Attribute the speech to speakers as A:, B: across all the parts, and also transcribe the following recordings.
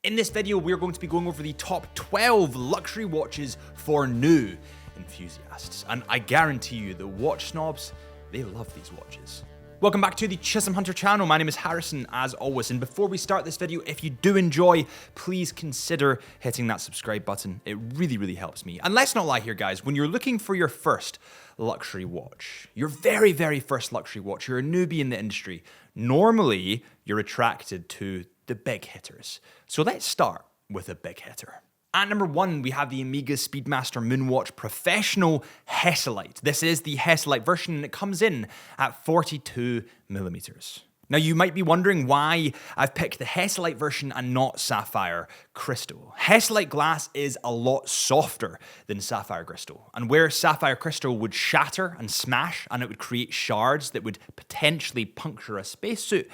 A: In this video, we're going to be going over the top 12 luxury watches for new enthusiasts. And I guarantee you, the watch snobs, they love these watches. Welcome back to the Chisholm Hunter channel. My name is Harrison, as always. And before we start this video, if you do enjoy, please consider hitting that subscribe button. It really, really helps me. And let's not lie here, guys. When you're looking for your first luxury watch, your very, very first luxury watch, you're a newbie in the industry, normally you're attracted to the big hitters. So let's start with a big hitter. At number 1, we have the Omega Speedmaster Moonwatch Professional Hesalite. This is the Hesalite version, and it comes in at 42mm. Now, you might be wondering why I've picked the Hesalite version and not sapphire crystal. Hesalite glass is a lot softer than sapphire crystal, and where sapphire crystal would shatter and smash and it would create shards that would potentially puncture a spacesuit,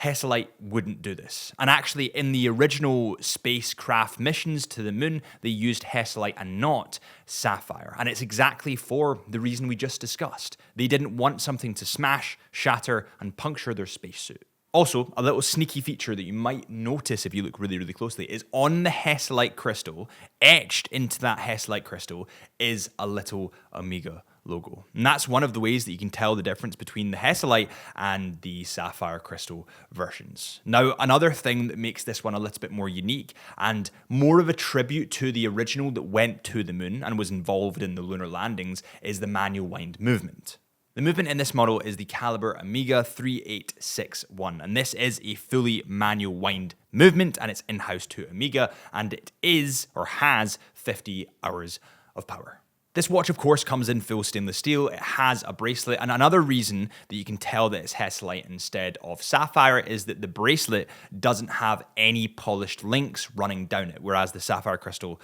A: Hesalite wouldn't do this. And actually, in the original spacecraft missions to the moon, they used Hesalite and not sapphire. And it's exactly for the reason we just discussed. They didn't want something to smash, shatter, and puncture their spacesuit. Also, a little sneaky feature that you might notice if you look really, really closely is on the Hesalite crystal, etched into that Hesalite crystal, is a little Omega logo. And that's one of the ways that you can tell the difference between the Hesalite and the sapphire crystal versions. Now, another thing that makes this one a little bit more unique and more of a tribute to the original that went to the moon and was involved in the lunar landings is the manual wind movement. The movement in this model is the caliber Omega 3861, and this is a fully manual wind movement, and it's in-house to Omega, and it is, or has, 50 hours of power. This watch, of course, comes in full stainless steel. It has a bracelet, and another reason that you can tell that it's Hesalite instead of sapphire is that the bracelet doesn't have any polished links running down it, whereas the sapphire crystal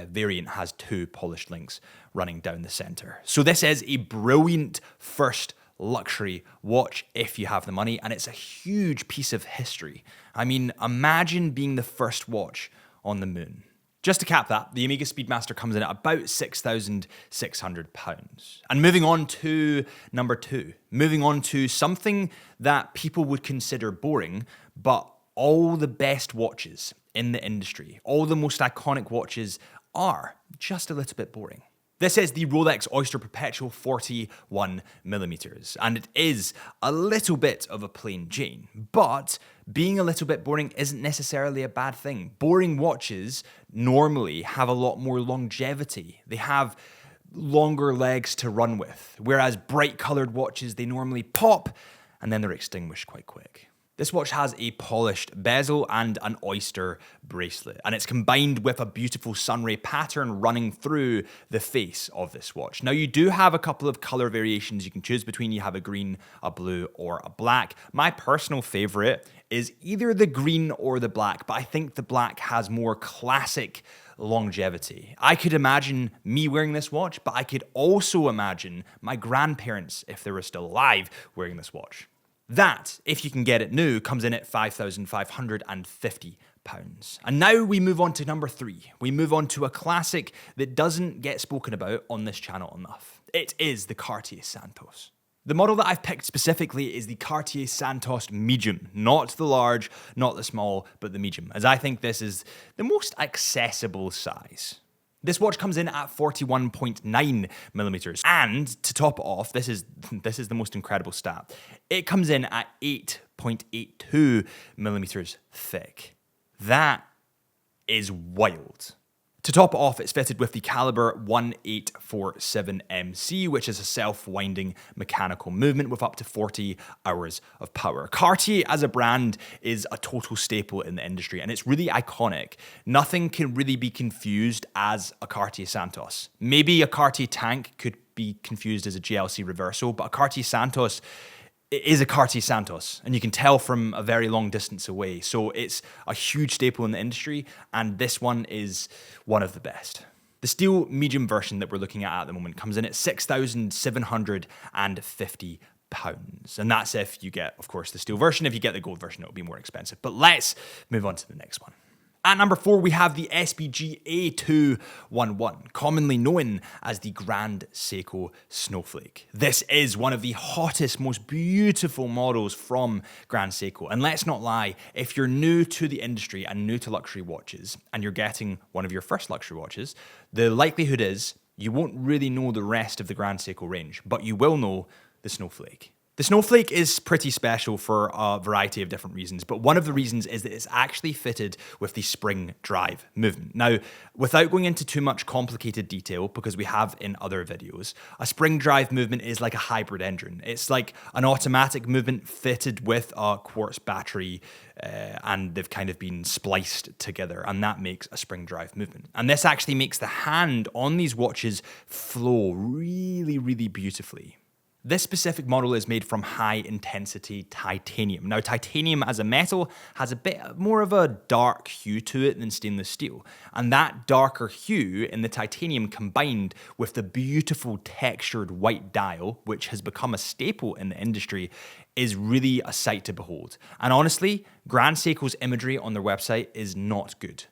A: variant has 2 polished links running down the center. So this is a brilliant first luxury watch if you have the money, and it's a huge piece of history. I mean, imagine being the first watch on the moon. Just to cap that, the Omega Speedmaster comes in at about £6,600. And moving on to number 2, moving on to something that people would consider boring, but all the best watches in the industry, all the most iconic watches are just a little bit boring. This is the Rolex Oyster Perpetual 41mm, and it is a little bit of a plain Jane, but being a little bit boring isn't necessarily a bad thing. Boring watches normally have a lot more longevity. They have longer legs to run with, whereas bright colored watches, they normally pop and then they're extinguished quite quick. This watch has a polished bezel and an oyster bracelet, and it's combined with a beautiful sunray pattern running through the face of this watch. Now, you do have a couple of color variations you can choose between. You have a green, a blue, or a black. My personal favorite is either the green or the black, but I think the black has more classic longevity. I could imagine me wearing this watch, but I could also imagine my grandparents, if they were still alive, wearing this watch. That, if you can get it new, comes in at £5,550. And now we move on to number 3. We move on to a classic that doesn't get spoken about on this channel enough. It is the Cartier Santos. The model that I've picked specifically is the Cartier Santos Medium, not the large, not the small, but the medium, as I think this is the most accessible size. This watch comes in at 41.9mm, and to top it off, this is the most incredible stat. It comes in at 8.82mm thick. That is wild. To top it off, it's fitted with the caliber 1847MC, which is a self-winding mechanical movement with up to 40 hours of power. Cartier as a brand is a total staple in the industry, and it's really iconic. Nothing can really be confused as a Cartier Santos. Maybe a Cartier tank could be confused as a GLC reversal, but a Cartier Santos is a Cartier Santos, and you can tell from a very long distance away. So it's a huge staple in the industry, and this one is one of the best. The steel medium version that we're looking at the moment comes in at £6,750. And that's if you get, of course, the steel version. If you get the gold version, it'll be more expensive. But let's move on to the next one. At number 4, we have the SBG A211, commonly known as the Grand Seiko Snowflake. This is one of the hottest, most beautiful models from Grand Seiko. And let's not lie, if you're new to the industry and new to luxury watches, and you're getting one of your first luxury watches, the likelihood is you won't really know the rest of the Grand Seiko range, but you will know the Snowflake. The Snowflake is pretty special for a variety of different reasons, but one of the reasons is that it's actually fitted with the spring drive movement. Now, without going into too much complicated detail, because we have in other videos, a spring drive movement is like a hybrid engine. It's like an automatic movement fitted with a quartz battery, and they've kind of been spliced together, and that makes a spring drive movement. And this actually makes the hand on these watches flow really, really beautifully. This specific model is made from high-intensity titanium. Now, titanium as a metal has a bit more of a dark hue to it than stainless steel. And that darker hue in the titanium combined with the beautiful textured white dial, which has become a staple in the industry, is really a sight to behold. And honestly, Grand Seiko's imagery on their website is not good.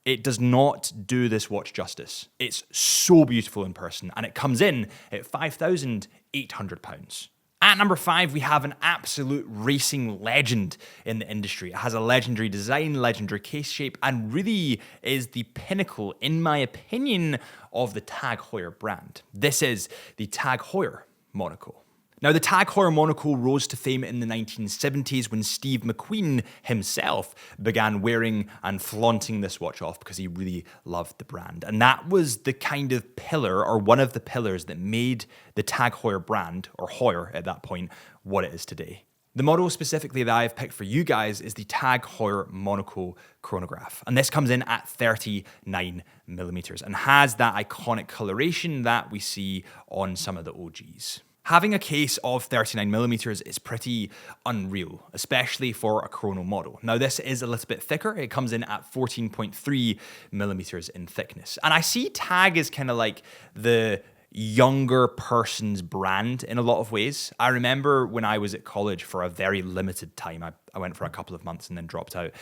A: It does not do this watch justice. It's so beautiful in person, and it comes in at £5,800. At number 5, we have an absolute racing legend in the industry. It has a legendary design, legendary case shape, and really is the pinnacle, in my opinion, of the Tag Heuer brand. This is the Tag Heuer monocle. Now, the Tag Heuer monocle rose to fame in the 1970s when Steve McQueen himself began wearing and flaunting this watch off because he really loved the brand. And that was the kind of pillar, or one of the pillars, that made the Tag Heuer brand, or Heuer at that point, what it is today. The model specifically that I've picked for you guys is the Tag Heuer monocle chronograph. And this comes in at 39mm and has that iconic coloration that we see on some of the OGs. Having a case of 39mm is pretty unreal, especially for a chrono model. Now, this is a little bit thicker. It comes in at 14.3mm in thickness. And I see Tag as kind of like the younger person's brand in a lot of ways. I remember when I was at college for a very limited time, I went for a couple of months and then dropped out.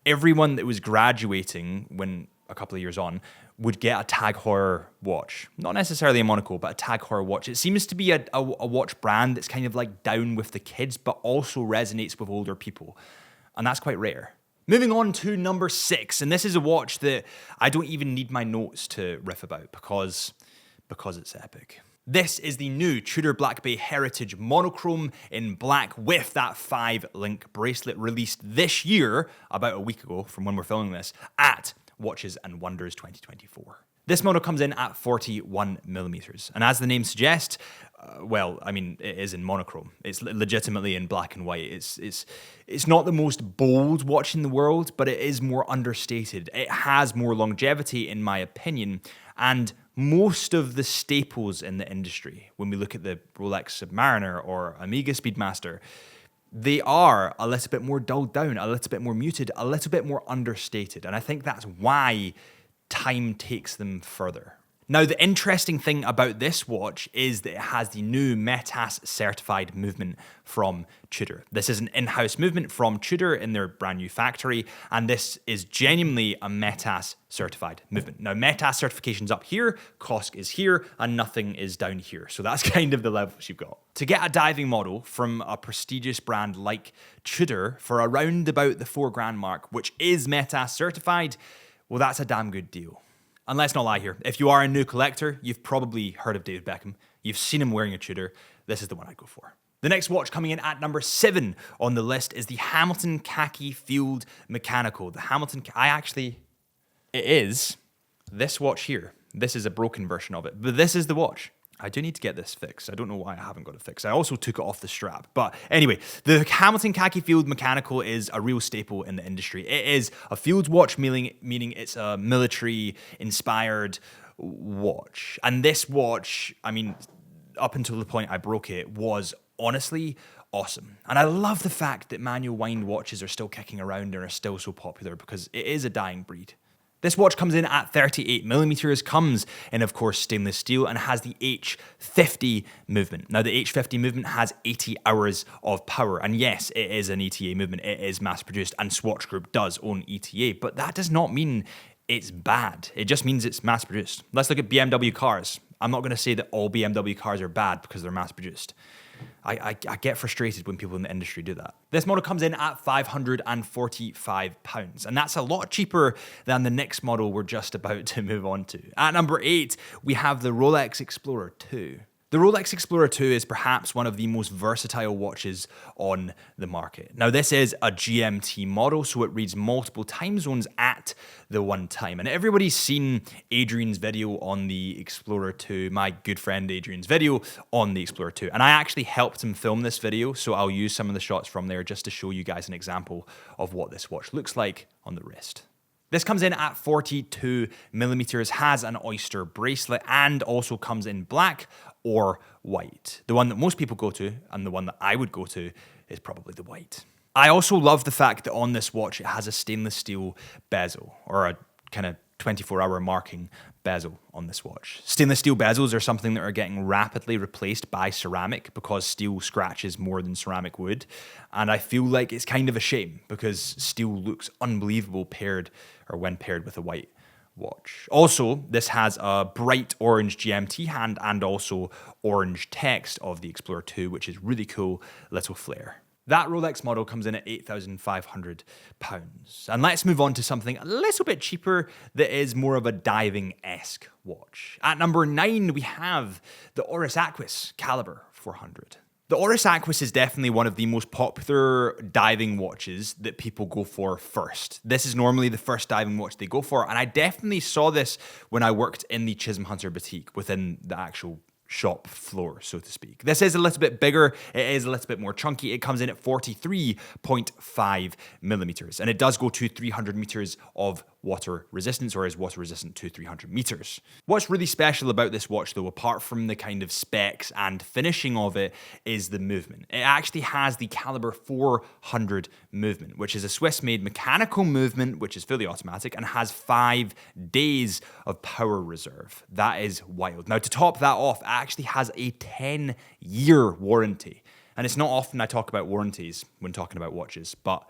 A: Everyone that was graduating when a couple of years on would get a Tag Heuer watch. Not necessarily a monocle, but a Tag Heuer watch. It seems to be a watch brand that's kind of like down with the kids, but also resonates with older people. And that's quite rare. Moving on to number 6, and this is a watch that I don't even need my notes to riff about because it's epic. This is the new Tudor Black Bay Heritage Monochrome in black with that 5-link bracelet, released this year, about a week ago from when we're filming this, at Watches and Wonders 2024. This model comes in at 41mm, and as the name suggests, it is in monochrome. It's legitimately in black and white. It's not the most bold watch in the world, but it is more understated. It has more longevity, in my opinion, and most of the staples in the industry, when we look at the Rolex Submariner or Omega Speedmaster, they are a little bit more dulled down, a little bit more muted, a little bit more understated. And I think that's why time takes them further. Now, the interesting thing about this watch is that it has the new METAS certified movement from Tudor. This is an in-house movement from Tudor in their brand new factory, and this is genuinely a METAS certified movement. Now, METAS certification's up here, COSC is here, and nothing is down here. So that's kind of the levels you've got. To get a diving model from a prestigious brand like Tudor for around about the $4,000 mark, which is METAS certified, well, that's a damn good deal. And let's not lie here, if you are a new collector, you've probably heard of David Beckham. You've seen him wearing a Tudor. This is the one I'd go for. The next watch coming in at number 7 on the list is the Hamilton Khaki Field Mechanical. The Hamilton, it is this watch here. This is a broken version of it, but this is the watch. I do need to get this fixed. I don't know why I haven't got it fixed. I also took it off the strap. But anyway, the Hamilton Khaki Field Mechanical is a real staple in the industry. It is a field watch, meaning it's a military-inspired watch. And this watch, up until the point I broke it, was honestly awesome. And I love the fact that manual wind watches are still kicking around and are still so popular because it is a dying breed. This watch comes in at 38mm, comes in, of course, stainless steel, and has the H50 movement. Now, the H50 movement has 80 hours of power, and yes, it is an ETA movement, it is mass-produced, and Swatch Group does own ETA, but that does not mean it's bad. It just means it's mass-produced. Let's look at BMW cars. I'm not going to say that all BMW cars are bad because they're mass-produced. I get frustrated when people in the industry do that. This model comes in at £545, and that's a lot cheaper than the next model we're just about to move on to. At number 8, we have the Rolex Explorer 2. The Rolex Explorer 2 is perhaps one of the most versatile watches on the market. Now, this is a GMT model, so it reads multiple time zones at the one time. And everybody's seen Adrian's video on the Explorer 2, my good friend Adrian's video on the Explorer 2. And I actually helped him film this video, so I'll use some of the shots from there just to show you guys an example of what this watch looks like on the wrist. This comes in at 42mm, has an oyster bracelet, and also comes in black or white. The one that most people go to, and the one that I would go to, is probably the white. I also love the fact that on this watch it has a stainless steel bezel, or a kind of 24-hour marking bezel on this watch. Stainless steel bezels are something that are getting rapidly replaced by ceramic because steel scratches more than ceramic would. And I feel like it's kind of a shame because steel looks unbelievable when paired with a white watch. Also, this has a bright orange GMT hand and also orange text of the Explorer 2, which is really cool little flair. That Rolex model comes in at £8,500. And let's move on to something a little bit cheaper that is more of a diving-esque watch. At number 9, we have the Oris Aquis Caliber 400. The Oris Aquis is definitely one of the most popular diving watches that people go for first. This is normally the first diving watch they go for, and I definitely saw this when I worked in the Chisholm Hunter boutique within the actual shop floor, so to speak. This is a little bit bigger, it is a little bit more chunky. It comes in at 43.5mm, and it does go to 300 meters of water resistance, or is water resistant to 300 meters. What's really special about this watch though, apart from the kind of specs and finishing of it, is the movement. It actually has the Caliber 400 movement, which is a Swiss-made mechanical movement, which is fully automatic and has 5 days of power reserve. That is wild. Now, to top that off, it actually has a 10-year warranty. And it's not often I talk about warranties when talking about watches, but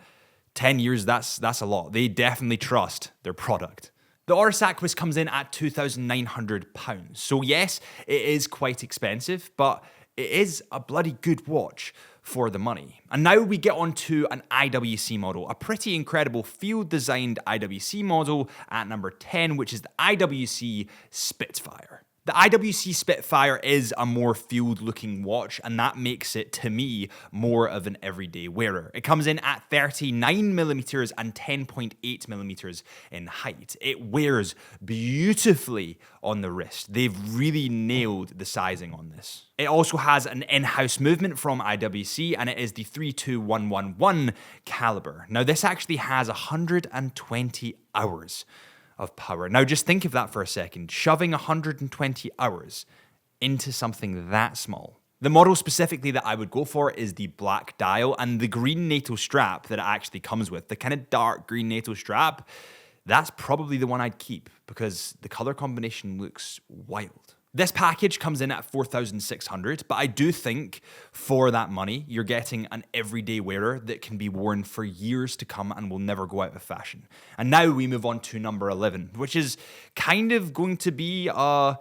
A: 10 years, that's a lot. They definitely trust their product. The Oris Aquis comes in at £2,900. So yes, it is quite expensive, but it is a bloody good watch for the money. And now we get on to an IWC model, a pretty incredible field-designed IWC model at number 10, which is the IWC Spitfire. The IWC Spitfire is a more field-looking watch, and that makes it, to me, more of an everyday wearer. It comes in at 39mm and 10.8mm in height. It wears beautifully on the wrist. They've really nailed the sizing on this. It also has an in-house movement from IWC, and it is the 32111 caliber. Now, this actually has 120 hours of power. Now, just think of that for a second. Shoving 120 hours into something that small. The model specifically that I would go for is the black dial and the green NATO strap that it actually comes with. The kind of dark green NATO strap, that's probably the one I'd keep because the color combination looks wild. This package comes in at $4,600, but I do think for that money, you're getting an everyday wearer that can be worn for years to come and will never go out of fashion. And now we move on to number 11, which is kind of going to be a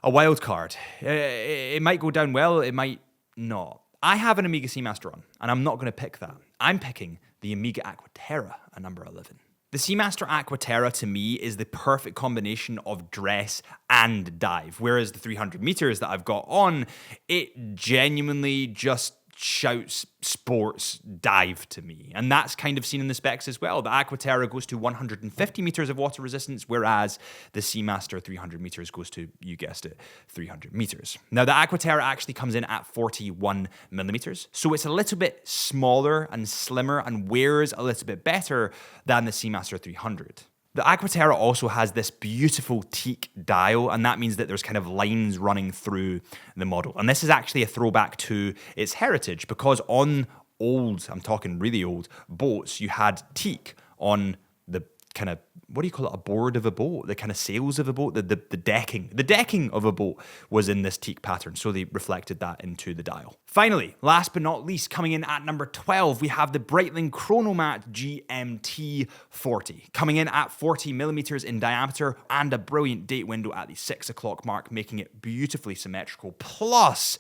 A: wild card. It might go down well, it might not. I have an Omega Seamaster on, and I'm not going to pick that. I'm picking the Omega Aquaterra at number 11. The Seamaster Aquaterra, to me, is the perfect combination of dress and dive, whereas the 300 meters that I've got on, it genuinely just shouts sports dive to me. And that's kind of seen in the specs as well. The Aquaterra goes to 150 meters of water resistance, whereas the Seamaster 300 meters goes to, you guessed it, 300 meters. Now, the Aquaterra actually comes in at 41 millimeters, so it's a little bit smaller and slimmer and wears a little bit better than the Seamaster 300. The Aquaterra also has this beautiful teak dial, and that means that there's kind of lines running through the model. And this is actually a throwback to its heritage, because on old, I'm talking really old, boats, you had teak on the kind of, what do you call it, a board of a boat, the kind of sails of a boat, the decking of a boat was in this teak pattern, so they reflected that into the dial. Finally, last but not least, coming in at number 12, we have the Breitling Chronomat GMT 40, coming in at 40 millimeters in diameter and a brilliant date window at the 6 o'clock mark, making it beautifully symmetrical. Plus,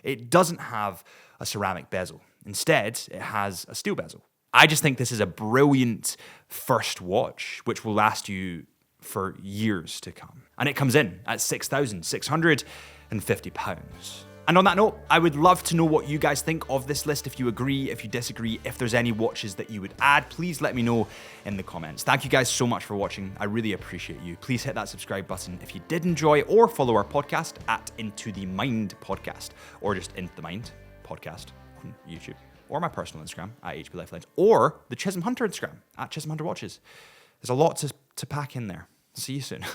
A: it doesn't have a ceramic bezel. Instead, it has a steel bezel. I just think this is a brilliant first watch, which will last you for years to come. And it comes in at £6,650. And on that note, I would love to know what you guys think of this list. If you agree, if you disagree, if there's any watches that you would add, please let me know in the comments. Thank you guys so much for watching. I really appreciate you. Please hit that subscribe button if you did enjoy, or follow our podcast at Into the Mind Podcast, or just Into the Mind Podcast on YouTube, or my personal Instagram at HP Lifelines, or the Chisholm Hunter Instagram at Chisholm Hunter Watches. There's a lot to pack in there. See you soon.